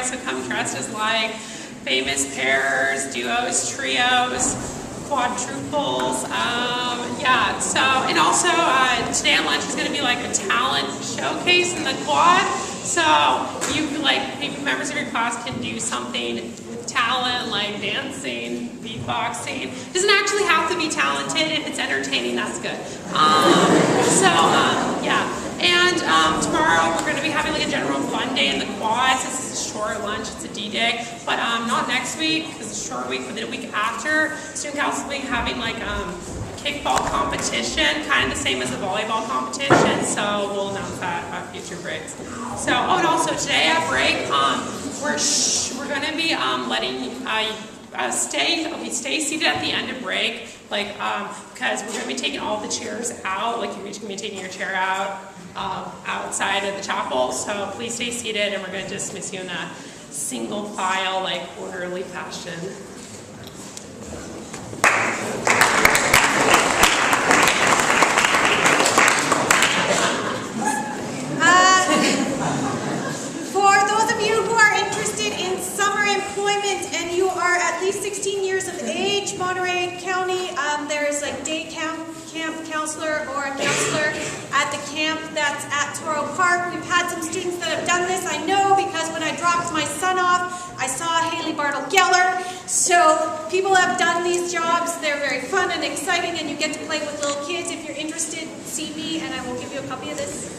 guys to come dressed as like famous pairs, duos, trios, quadruples. Yeah, so, and also today at lunch is going to be like a talent showcase in the quad. So you, like, maybe members of your class can do something with talent, like dancing, beatboxing. It doesn't actually have to be talented. If it's entertaining, that's good. Yeah. And tomorrow we're going to be having like a general fun day in the quads. This is a short lunch. It's a D-Day. But not next week, because it's a short week, but the week after, Student Council will be having like kickball competition, kind of the same as the volleyball competition, so we'll announce that at future breaks. So, oh, and also today at break, we're going to be letting stay seated at the end of break, like because we're going to be taking all the chairs out, like you're each going to be taking your chair out outside of the chapel, so please stay seated, and we're going to dismiss you in a single file, like orderly fashion. For those of you who are interested in summer employment and you are at least 16 years of age, Monterey County, there's like day camp counselor or a counselor at the camp that's at Toro Park. We've had some students that have done this. I know because when I dropped my son off, I saw Haley Bartle Geller. So people have done these jobs. They're very fun and exciting, and you get to play with little kids. If you're interested, see me and I will give you a copy of this.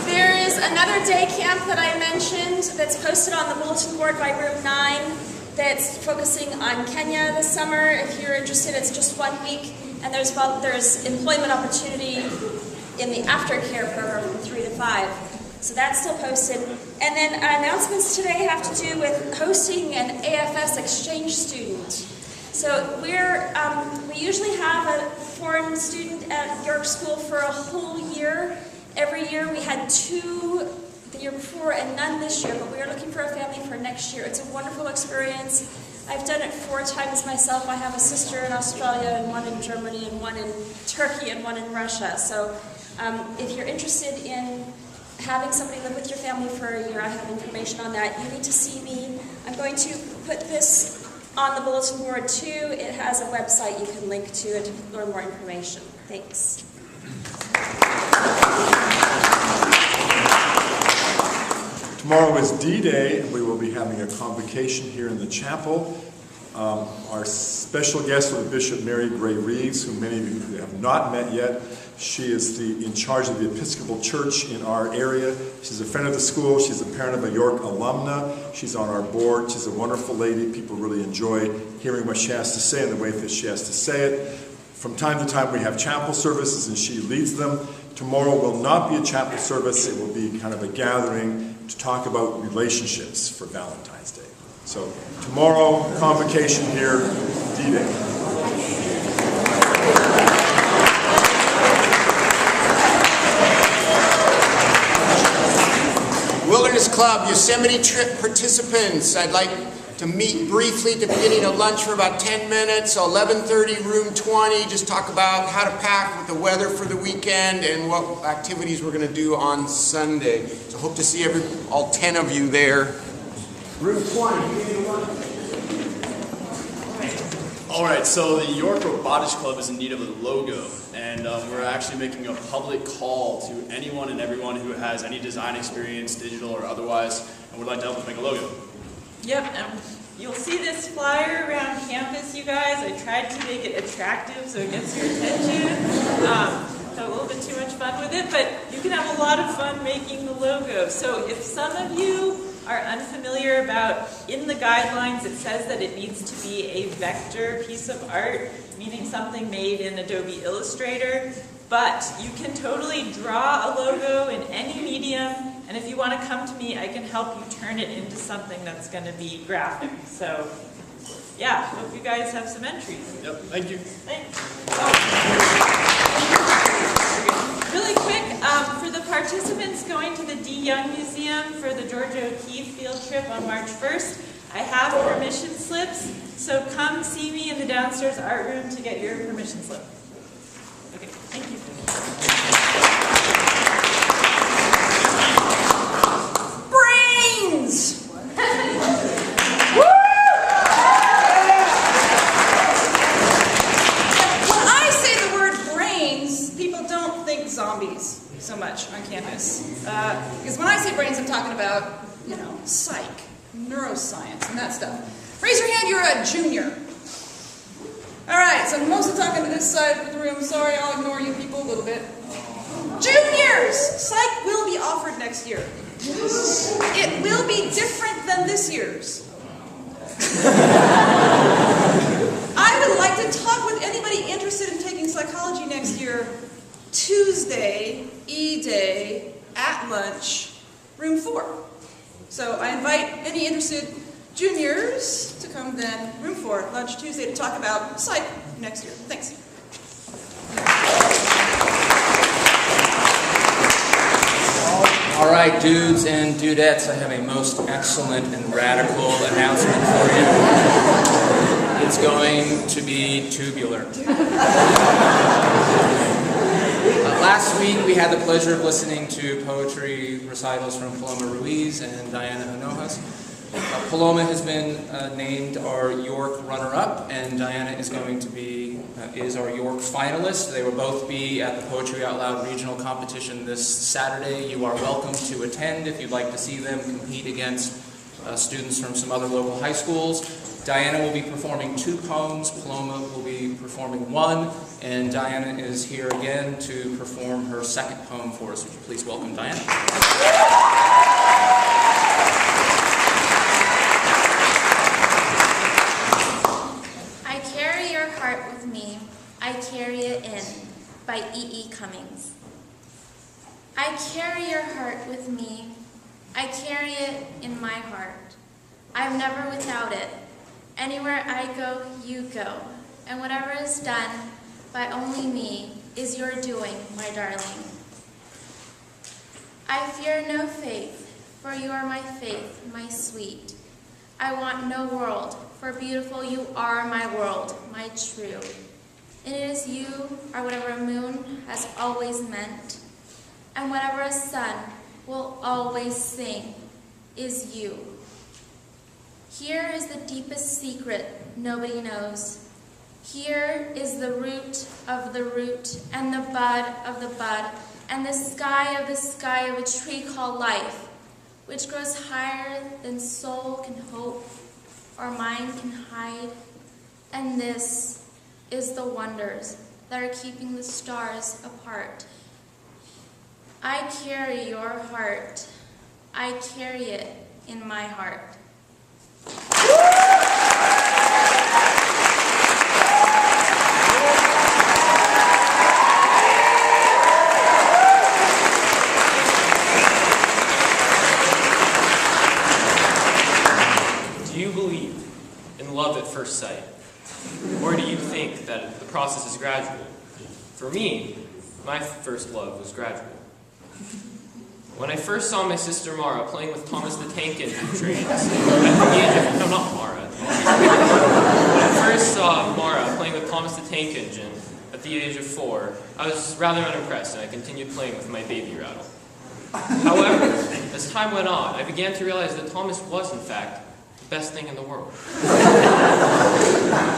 There is another day camp that I mentioned that's posted on the bulletin board by Group 9 that's focusing on Kenya this summer. If you're interested, it's just 1 week, and there's employment opportunity in the aftercare program from 3 to 5. So that's still posted. And then announcements today have to do with hosting an AFS exchange student. So we usually have a foreign student at York School for a whole year. Every year we had 2 the year before and none this year, but we are looking for a family for next year. It's a wonderful experience. I've done it 4 times myself. I have a sister in Australia and 1 in Germany and 1 in Turkey and 1 in Russia. So if you're interested in having somebody live with your family for a year, I have information on that. You need to see me. I'm going to put this on the bulletin board too. It has a website you can link to to learn more information. Thanks. Tomorrow is D-Day, and we will be having a convocation here in the chapel. Our special guest will be Bishop Mary Gray Reeves, who many of you have not met yet. She is in charge of the Episcopal Church in our area. She's a friend of the school. She's a parent of a York alumna. She's on our board. She's a wonderful lady. People really enjoy hearing what she has to say and the way that she has to say it. From time to time, we have chapel services, and she leads them. Tomorrow will not be a chapel service. It will be kind of a gathering to talk about relationships for Valentine's Day. So tomorrow, convocation here, D-Day. Wilderness Club Yosemite trip participants. I'd like to meet briefly at the beginning of lunch for about 10 minutes. So 11:30, room 20, just talk about how to pack with the weather for the weekend and what activities we're going to do on Sunday. So hope to see all 10 of you there. Room 20, beginning of lunch. All right, so the York Robotics Club is in need of a logo, and we're actually making a public call to anyone and everyone who has any design experience, digital or otherwise, and would like to help us make a logo. Yep, you'll see this flyer around campus, you guys. I tried to make it attractive so it gets your attention. Had a little bit too much fun with it, but you can have a lot of fun making the logo. So if some of you are unfamiliar about, in the guidelines it says that it needs to be a vector piece of art, meaning something made in Adobe Illustrator, but you can totally draw a logo in any medium, and if you want to come to me, I can help you turn it into something that's going to be graphic. So yeah, hope you guys have some entries. Yep, thank you. Thanks. Really quick, for the participants going to the D. Young Museum for the Georgia O'Keeffe field trip on March 1st, I have permission slips, so come see me in the downstairs art room to get your permission slip. Okay, thank you. hate zombies so much on campus. Because when I say brains, I'm talking about, psych, neuroscience, and that stuff. Raise your hand, you're a junior. All right, so I'm mostly talking to this side of the room. Sorry, I'll ignore you people a little bit. Juniors! Psych will be offered next year. It will be different than this year's. I would like to talk with anybody interested in taking psychology next year. Tuesday, E-Day, at lunch, room 4. So I invite any interested juniors to come then, room 4, lunch Tuesday, to talk about psych next year. Thanks. All right, dudes and dudettes, I have a most excellent and radical announcement for you. It's going to be tubular. Last week, we had the pleasure of listening to poetry recitals from Paloma Ruiz and Diana Hinojosa. Paloma has been named our York runner-up, and Diana is going to be is our York finalist. They will both be at the Poetry Out Loud regional competition this Saturday. You are welcome to attend if you'd like to see them compete against students from some other local high schools. Diana will be performing 2 poems, Paloma will be performing 1, and Diana is here again to perform her 2nd poem for us. Would you please welcome Diana? I Carry Your Heart With Me, I Carry It In, by E.E. Cummings. I carry your heart with me, I carry it in my heart. I'm never without it. Anywhere I go, you go. And whatever is done by only me is your doing, my darling. I fear no faith, for you are my faith, my sweet. I want no world, for beautiful you are my world, my true. And it is you, or whatever a moon has always meant, and whatever a sun will always sing, is you. Here is the deepest secret nobody knows. Here is the root of the root, and the bud of the bud, and the sky of a tree called life, which grows higher than soul can hope or mind can hide. And this is the wonders that are keeping the stars apart. I carry your heart. I carry it in my heart. Do you believe in love at first sight? Or do you think that the process is gradual? For me, my first love was gradual. When I first saw my sister Mara playing with Thomas the Tank Engine trains, at the age of, no, not Mara. When I first saw Mara playing with Thomas the Tank Engine at the age of 4, I was rather unimpressed and I continued playing with my baby rattle. However, as time went on, I began to realize that Thomas was, in fact, the best thing in the world.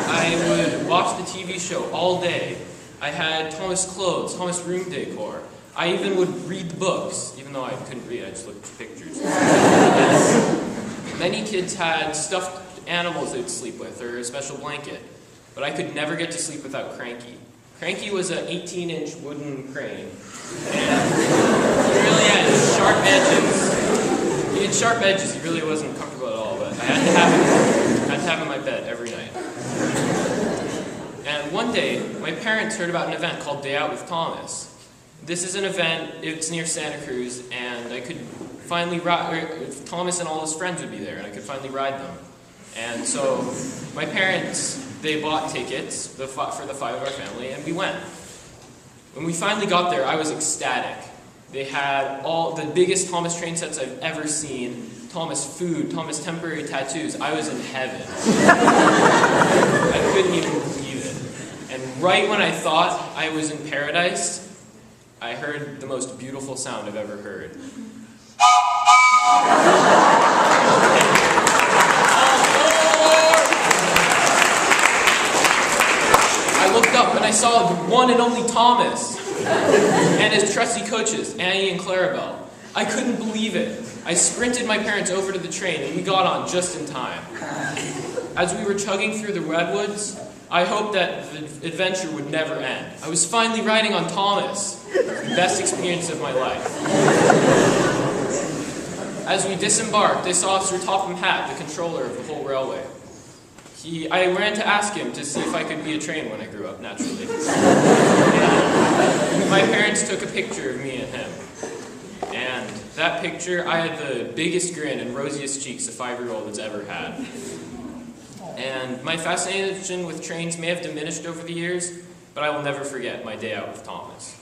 I would watch the TV show all day. I had Thomas clothes, Thomas room decor. I even would read the books, even though I couldn't read, I just looked at pictures. Many kids had stuffed animals they'd sleep with, or a special blanket, but I could never get to sleep without Cranky. Cranky was an 18-inch wooden crane, and he really had sharp edges. He had sharp edges, he really wasn't comfortable at all, but I had to have him in my bed every night. And one day, my parents heard about an event called Day Out with Thomas. This is an event, it's near Santa Cruz, and I could finally ride, Thomas and all his friends would be there, and I could finally ride them. And so, my parents, they bought tickets for the 5 of our family, and we went. When we finally got there, I was ecstatic. They had all the biggest Thomas train sets I've ever seen, Thomas food, Thomas temporary tattoos. I was in heaven. I couldn't even believe it. And right when I thought I was in paradise, I heard the most beautiful sound I've ever heard. I looked up and I saw the one and only Thomas. and his trusty coaches, Annie and Clarabelle. I couldn't believe it. I sprinted my parents over to the train, and we got on just in time. As we were chugging through the redwoods, I hoped that the adventure would never end. I was finally riding on Thomas, the best experience of my life. As we disembarked, I saw Officer Topham Hatt, the controller of the whole railway. I ran to ask him to see if I could be a train when I grew up, naturally. My parents took a picture of me and him. And that picture, I had the biggest grin and rosiest cheeks a 5-year-old has ever had. And my fascination with trains may have diminished over the years, but I will never forget my day out with Thomas.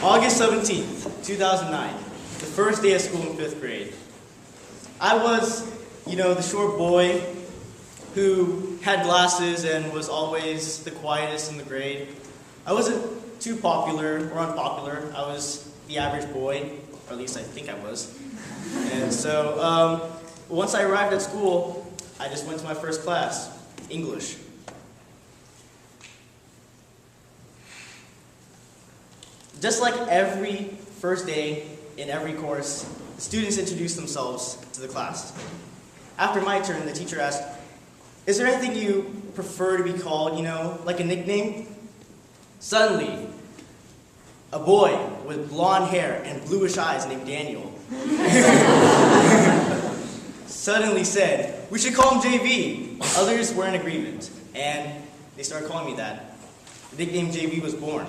August 17th, 2009, the first day of school in 5th grade. I was, the short boy who had glasses and was always the quietest in the grade. I wasn't too popular or unpopular. I was the average boy, or at least I think I was. And so once I arrived at school, I just went to my first class, English. Just like every first day in every course, the students introduced themselves to the class. After my turn, the teacher asked, "Is there anything you prefer to be called, like a nickname?" Suddenly, a boy with blonde hair and bluish eyes named Daniel suddenly said, "We should call him JV." Others were in agreement, and they started calling me that. The nickname JV was born.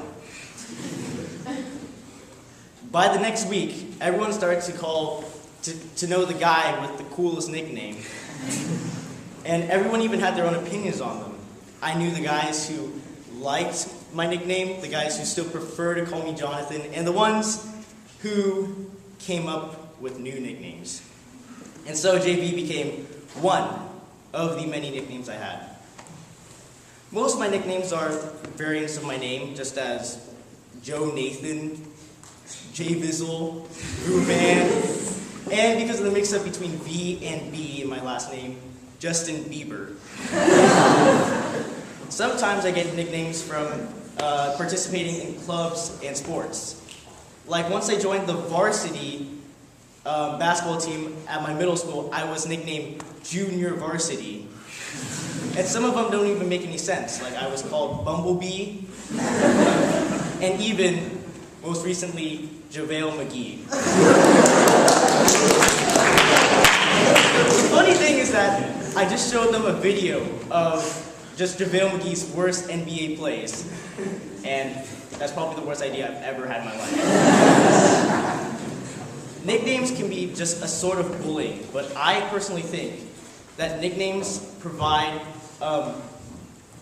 By the next week, everyone started to know the guy with the coolest nickname. And everyone even had their own opinions on them. I knew the guys who liked my nickname, the guys who still prefer to call me Jonathan, and the ones who came up with new nicknames. And so JV became one of the many nicknames I had. Most of my nicknames are variants of my name, just as Joe Nathan, Jay Vizzle, Boo Man, and because of the mix-up between V and B in my last name, Justin Bieber. Sometimes I get nicknames from participating in clubs and sports. Like once I joined the varsity basketball team at my middle school, I was nicknamed Junior Varsity. And some of them don't even make any sense. Like I was called Bumblebee, and even, most recently, JaVale McGee. The funny thing is that I just showed them a video of just JaVale McGee's worst NBA plays. And that's probably the worst idea I've ever had in my life. Nicknames can be just a sort of bullying, but I personally think that nicknames provide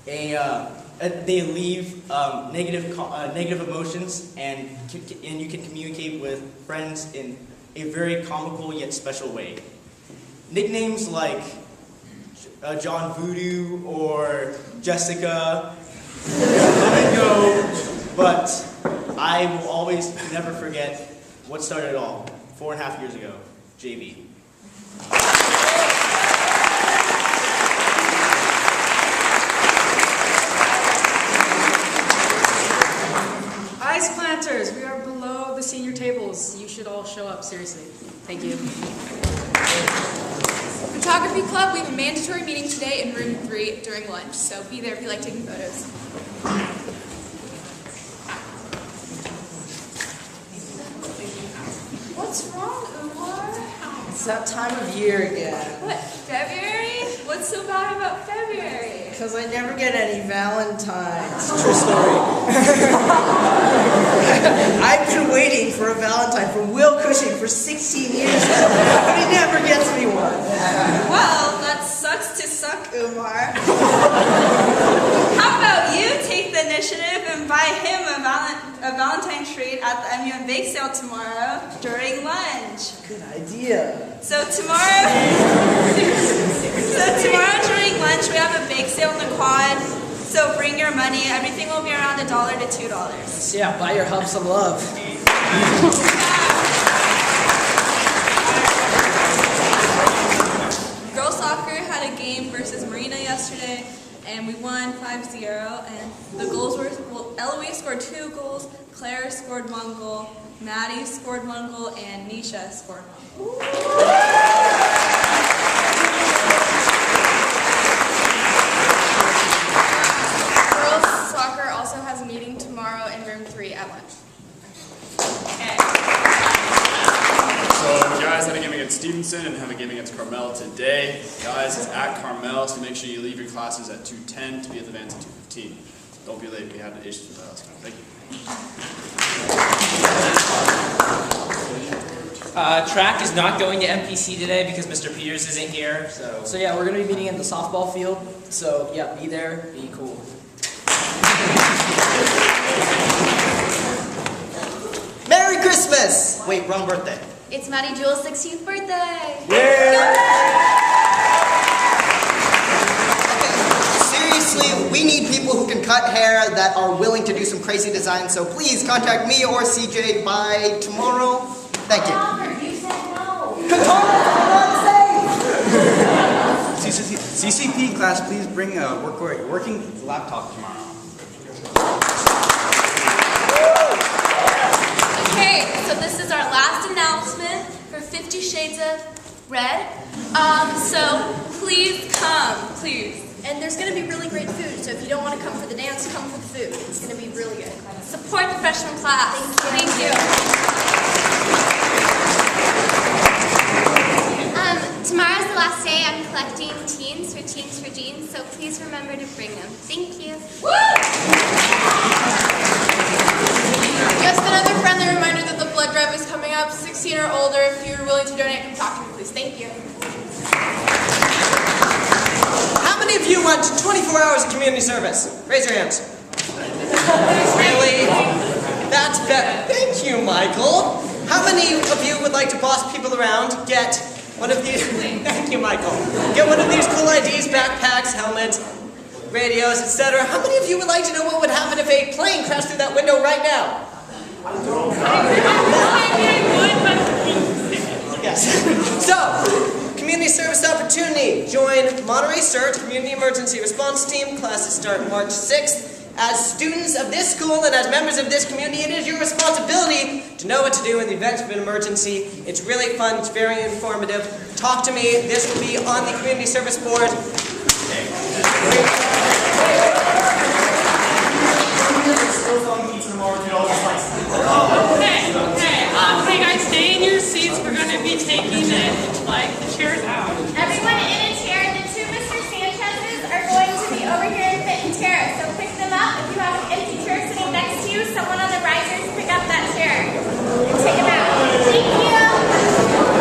they leave negative emotions, and you can communicate with friends in a very comical yet special way. Nicknames like John Voodoo or Jessica, Flamingo, but I will always never forget what started it all 4.5 years ago, JV. Ice planters, we are below the senior tables. You should all show up, seriously. Thank you. Photography Club, we have a mandatory meeting today in room 3 during lunch, so be there if you like taking photos. What's wrong, Umar? It's that time of year again. What, February? What's so bad about February? Because I never get any Valentines. True story. I've been waiting for a Valentine from Will Cushing for 16 years now, but he never gets me one. Well, that sucks to suck, Umar. How about you take the initiative and buy him a Valentine treat at the MUN Bake Sale tomorrow during lunch? Good idea. So tomorrow during lunch we have a bake sale in the quad. So bring your money. Everything will be around $1 to $2. Yeah, buy your hub some love. Girls soccer had a game versus Marina yesterday, and we won 5-0. And the goals were, well, Eloise scored 2 goals, Claire scored 1 goal, Maddie scored 1 goal, and Nisha scored 1 goal. Girls soccer also has a meeting tomorrow in room 3 at lunch. So guys had a game against Stevenson and have a game against Carmel today. Guys, it's at Carmel, so make sure you leave your classes at 2:10 to be at the Vans at 2:15. Don't be late, we had issues with that. Thank you. Track is not going to MPC today because Mr. Peters isn't here, So yeah, we're gonna be meeting in the softball field. So yeah, be there, be cool. Merry Christmas! Wait, wrong birthday. It's Maddie Jewel's 16th birthday. Seriously, we need people who can cut hair that are willing to do some crazy designs. So please contact me or CJ by tomorrow. Thank you. You said no. CCP class, please bring a working laptop tomorrow. Okay, so this is our last announcement for 50 Shades of Red. So please come, please. And there's going to be really great food, so if you don't want to come for the dance, come for the food. It's going to be really good. Support the freshman class. Thank you. Tomorrow's the last day. I'm collecting teens for Teens for Jeans, so please remember to bring them. Thank you. Just another friendly reminder that the blood drive is coming up. 16 or older, if you're willing to donate, come talk to me, please. Thank you. How many of you want 24 hours of community service? Raise your hands. Really? That's better. Thank you, Michael. How many of you would like to boss people around? Get one of these. Thank you, Michael. Get one of these cool IDs, backpacks, helmets, radios, etc. How many of you would like to know what would happen if a plane crashed through that window right now? Yes. So, community service opportunity. Join Monterey CERT, Community Emergency Response Team. Classes start March 6th. As students of this school and as members of this community, it is your responsibility to know what to do in the event of an emergency. It's really fun. It's very informative. Talk to me. This will be on the community service board.